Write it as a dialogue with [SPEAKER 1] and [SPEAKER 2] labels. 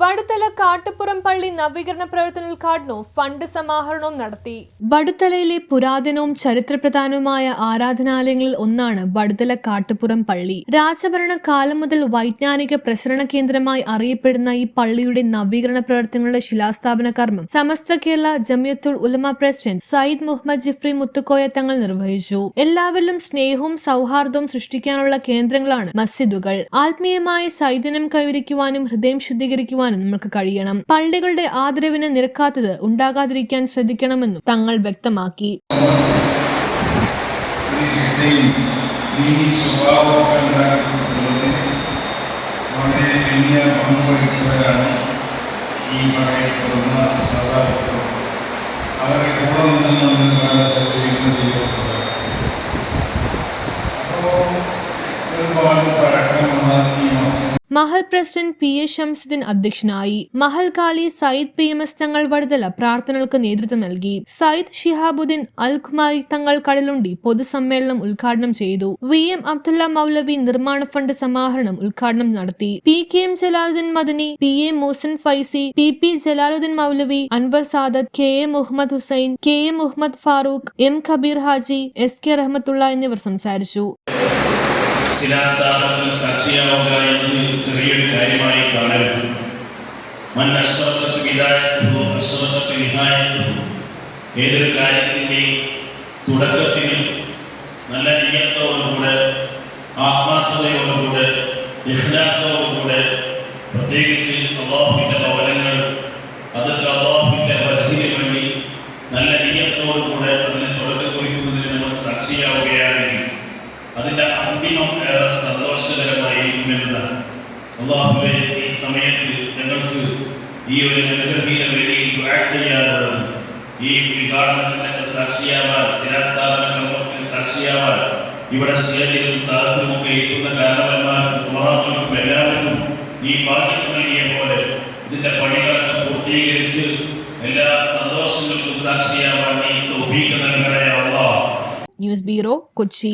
[SPEAKER 1] വടുതല കാട്ടുപുറം പള്ളി നവീകരണ പ്രവർത്തന ഉദ്ഘാടനവും ഫണ്ട് സമാഹരണവും നടത്തി. വടുതലയിലെ പുരാതനവും ചരിത്രപ്രധാനവുമായ ആരാധനാലയങ്ങളിൽ ഒന്നാണ് വടുതല കാട്ടുപുറം പള്ളി. രാജഭരണ കാലം മുതൽ വൈജ്ഞാനിക പ്രസരണ കേന്ദ്രമായി അറിയപ്പെടുന്ന ഈ പള്ളിയുടെ നവീകരണ പ്രവർത്തനങ്ങളുടെ ശിലാസ്ഥാപന കർമ്മം സമസ്ത കേരള ജമിയത്തുൽ ഉലമ പ്രസിഡന്റ് സയ്യിദ് മുഹമ്മദ് ജിഫ്രി മുത്തുക്കോയ തങ്ങൾ നിർവഹിച്ചു. എല്ലാവരിലും സ്നേഹവും സൗഹാർദ്ദവും സൃഷ്ടിക്കാനുള്ള കേന്ദ്രങ്ങളാണ് മസ്ജിദുകൾ. ആത്മീയമായ ചൈതന്യം കൈവരിക്കുവാനും ഹൃദയം ശുദ്ധീകരിക്കുവാനും നമുക്ക് കഴിയണം. പള്ളികളുടെ ആദരവിന് നിരക്കാത്തത് ഉണ്ടാകാതിരിക്കാൻ ശ്രദ്ധിക്കണമെന്നും തങ്ങൾ വ്യക്തമാക്കി. മഹൽ പ്രസിഡന്റ് പി എ ഷംസുദ്ദീൻ അധ്യക്ഷനായി. മഹൽ ഖാലി സയ്യിദ് PMS തങ്ങൾ വടുതല പ്രാർത്ഥനകൾക്ക് നേതൃത്വം നൽകി. സയ്യിദ് ഷിഹാബുദ്ദീൻ അൽ ഖുമാരി തങ്ങൾ കടലുണ്ടി പൊതുസമ്മേളനം ഉദ്ഘാടനം ചെയ്തു. VM അബ്ദുള്ള മൗലവി നിർമ്മാണ ഫണ്ട് സമാഹരണം ഉദ്ഘാടനം നടത്തി. PKM Jalaluddin Madani, PA മൂസൻ Faizy, PP Jalaluddin മൗലവി, Anwar Sadath, KA Muhammad Hussain, KA Muhammad Farooq, M Kabir Haji, SK Rahmatullah എന്നിവർ സംസാരിച്ചു.
[SPEAKER 2] ശിലാസ്ഥാപനത്തിൽ സാക്ഷിയാവുക എന്നത് ചെറിയൊരു കാര്യമായി കാണരുത്. ഏതൊരു കാര്യത്തിൻ്റെയും തുടക്കത്തിന് നല്ല നിയത്തോടുകൂടെ, ആത്മാർത്ഥതയോടുകൂടെ, ഇഖ്ലാസോടുകൂടെ, പ്രത്യേകിച്ച് അല്ലാഹുവിൻ്റെ ഭവനങ്ങൾ അതൊക്കെ അല്ലാഹുവിൻ്റെ വജ്ഹിന് വേണ്ടി നല്ല നിയത്തോടുകൂടെ അതിന് തുടക്കം കുറിക്കുന്നതിന് നമ്മൾ സാക്ഷിയാവുകയാണെങ്കിൽ അതിന്റെ അന്തിമം ഏറെ സന്തോഷകരമായിരിക്കുമെന്നതാണ്. അല്ലാഹുവേ, ഈ സമയത്ത് ഞങ്ങൾക്ക് ഈ ഒരു അനുഗ്രഹീത വേദിയിൽ ദുആ ചെയ്യാനുള്ളത്, ഈ ഉദ്ഘാടനത്തിനൊക്കെ സാക്ഷിയാവാൻ, ശിലാസ്ഥാപന കർമ്മത്തിന് സാക്ഷിയാവാൻ ഇവിടെ സ്റ്റേജിലും സദസ്സിലുമൊക്കെ എത്തുന്ന കാരണവന്മാർക്കും ഉമറാക്കൾക്കും എല്ലാവർക്കും ഈ ബാധ്യത നൽകിയ പോലെ ഇതിന്റെ പണികളൊക്കെ പൂർത്തീകരിച്ച് എല്ലാ സന്തോഷങ്ങൾക്കും സാക്ഷിയാവാൻ ഈ തൗഫീഖ് നൽകണേ അല്ലാഹ്.
[SPEAKER 1] News bureau, Kochi.